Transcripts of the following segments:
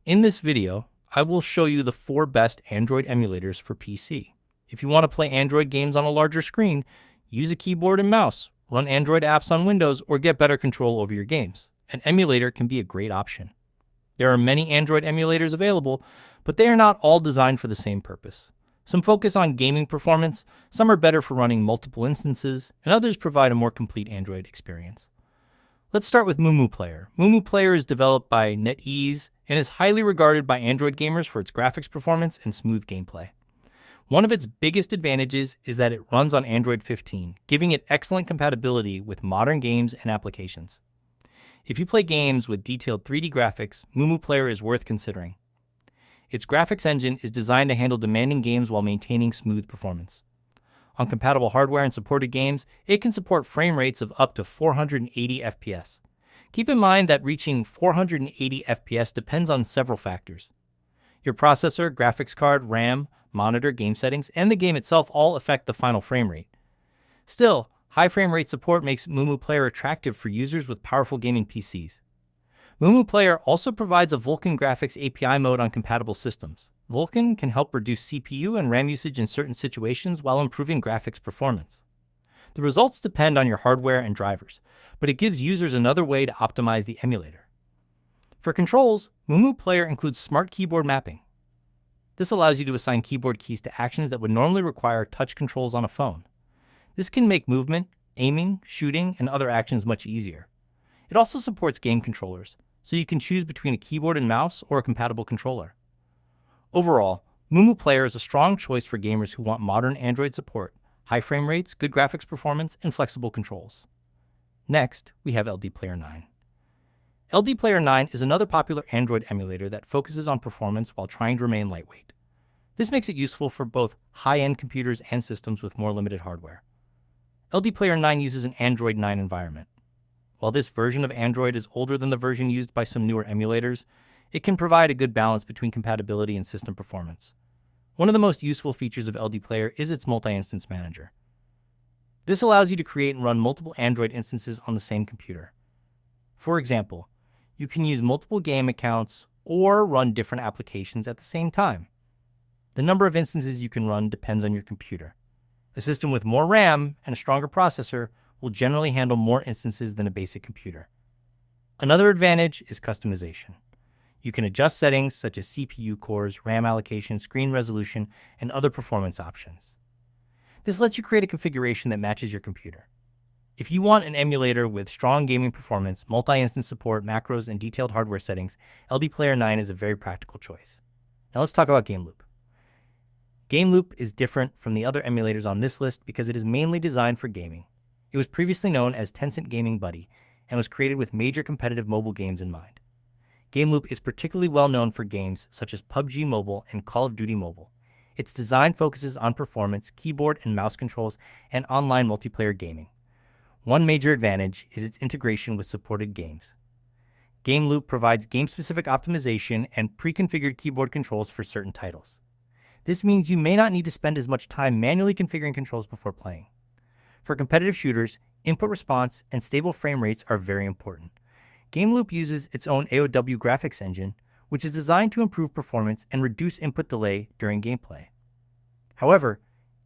In this video, I will show you the 4 best Android emulators for PC. If you want to play Android games on a larger screen, use a keyboard and mouse, run Android apps on Windows, or get better control over your games, an emulator can be a great option. There are many Android emulators available, but they are not all designed for the same purpose. Some focus on gaming performance, some are better for running multiple instances, and others provide a more complete Android experience. Let's start with MumuPlayer. MumuPlayer is developed by NetEase and is highly regarded by Android gamers for its graphics performance and smooth gameplay. One of its biggest advantages is that it runs on Android 15, giving it excellent compatibility with modern games and applications. If you play games with detailed 3D graphics, MumuPlayer is worth considering. Its graphics engine is designed to handle demanding games while maintaining smooth performance. On compatible hardware and supported games, it can support frame rates of up to 480 FPS. Keep in mind that reaching 480 FPS depends on several factors. Your processor, graphics card, RAM, monitor, game settings, and the game itself all affect the final frame rate. Still, high frame rate support makes MumuPlayer attractive for users with powerful gaming PCs. MumuPlayer also provides a Vulkan graphics API mode on compatible systems. Vulkan can help reduce CPU and RAM usage in certain situations while improving graphics performance. The results depend on your hardware and drivers, but it gives users another way to optimize the emulator. For controls, MumuPlayer includes smart keyboard mapping. This allows you to assign keyboard keys to actions that would normally require touch controls on a phone. This can make movement, aiming, shooting, and other actions much easier. It also supports game controllers, so you can choose between a keyboard and mouse or a compatible controller. Overall, MumuPlayer is a strong choice for gamers who want modern Android support, high frame rates, good graphics performance, and flexible controls. Next, we have LDPlayer 9. LDPlayer 9 is another popular Android emulator that focuses on performance while trying to remain lightweight. This makes it useful for both high-end computers and systems with more limited hardware. LDPlayer 9 uses an Android 9 environment. While this version of Android is older than the version used by some newer emulators, it can provide a good balance between compatibility and system performance. One of the most useful features of LDPlayer is its multi-instance manager. This allows you to create and run multiple Android instances on the same computer. For example, you can use multiple game accounts or run different applications at the same time. The number of instances you can run depends on your computer. A system with more RAM and a stronger processor will generally handle more instances than a basic computer. Another advantage is customization. You can adjust settings such as CPU cores, RAM allocation, screen resolution, and other performance options. This lets you create a configuration that matches your computer. If you want an emulator with strong gaming performance, multi-instance support, macros, and detailed hardware settings, LDPlayer 9 is a very practical choice. Now let's talk about GameLoop. GameLoop is different from the other emulators on this list because it is mainly designed for gaming. It was previously known as Tencent Gaming Buddy and was created with major competitive mobile games in mind. GameLoop is particularly well known for games such as PUBG Mobile and Call of Duty Mobile. Its design focuses on performance, keyboard and mouse controls, and online multiplayer gaming. One major advantage is its integration with supported games. GameLoop provides game-specific optimization and pre-configured keyboard controls for certain titles. This means you may not need to spend as much time manually configuring controls before playing. For competitive shooters, input response and stable frame rates are very important. GameLoop uses its own AOW graphics engine, which is designed to improve performance and reduce input delay during gameplay. However,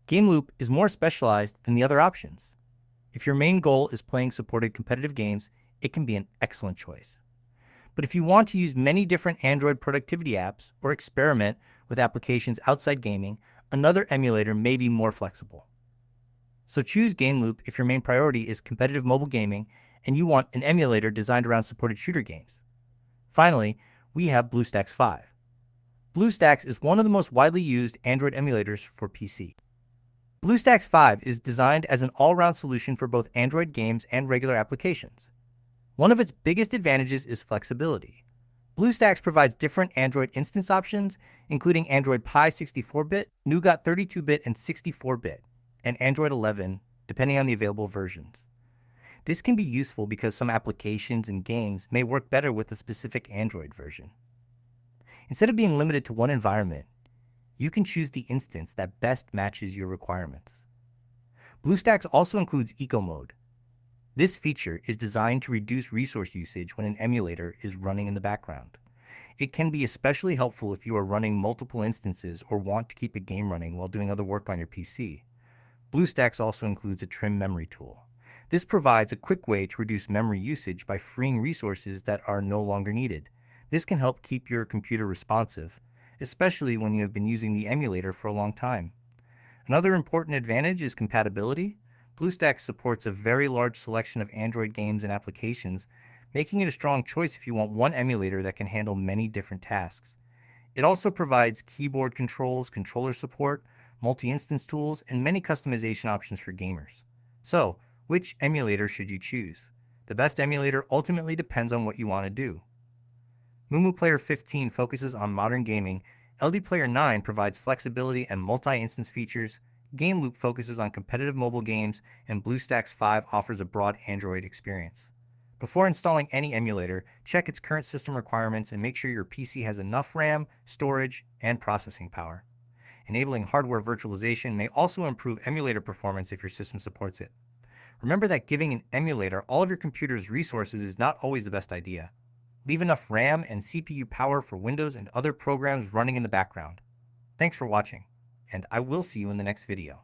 GameLoop is more specialized than the other options. If your main goal is playing supported competitive games, it can be an excellent choice. But if you want to use many different Android productivity apps or experiment with applications outside gaming, another emulator may be more flexible. So choose GameLoop if your main priority is competitive mobile gaming and you want an emulator designed around supported shooter games. Finally, we have BlueStacks 5. BlueStacks is one of the most widely used Android emulators for PC. BlueStacks 5 is designed as an all-round solution for both Android games and regular applications. One of its biggest advantages is flexibility. BlueStacks provides different Android instance options, including Android Pie 64-bit, Nougat 32-bit, and 64-bit, and Android 11, depending on the available versions. This can be useful because some applications and games may work better with a specific Android version. Instead of being limited to one environment, you can choose the instance that best matches your requirements. BlueStacks also includes Eco Mode. This feature is designed to reduce resource usage when an emulator is running in the background. It can be especially helpful if you are running multiple instances or want to keep a game running while doing other work on your PC. BlueStacks also includes a trim memory tool. This provides a quick way to reduce memory usage by freeing resources that are no longer needed. This can help keep your computer responsive, especially when you have been using the emulator for a long time. Another important advantage is compatibility. BlueStacks supports a very large selection of Android games and applications, making it a strong choice if you want one emulator that can handle many different tasks. It also provides keyboard controls, controller support, multi-instance tools, and many customization options for gamers. So, which emulator should you choose? The best emulator ultimately depends on what you want to do. Mumu Player 15 focuses on modern gaming, LD Player 9 provides flexibility and multi-instance features, Game Loop focuses on competitive mobile games, and BlueStacks 5 offers a broad Android experience. Before installing any emulator, check its current system requirements and make sure your PC has enough RAM, storage, and processing power. Enabling hardware virtualization may also improve emulator performance if your system supports it. Remember that giving an emulator all of your computer's resources is not always the best idea. Leave enough RAM and CPU power for Windows and other programs running in the background. Thanks for watching, and I will see you in the next video.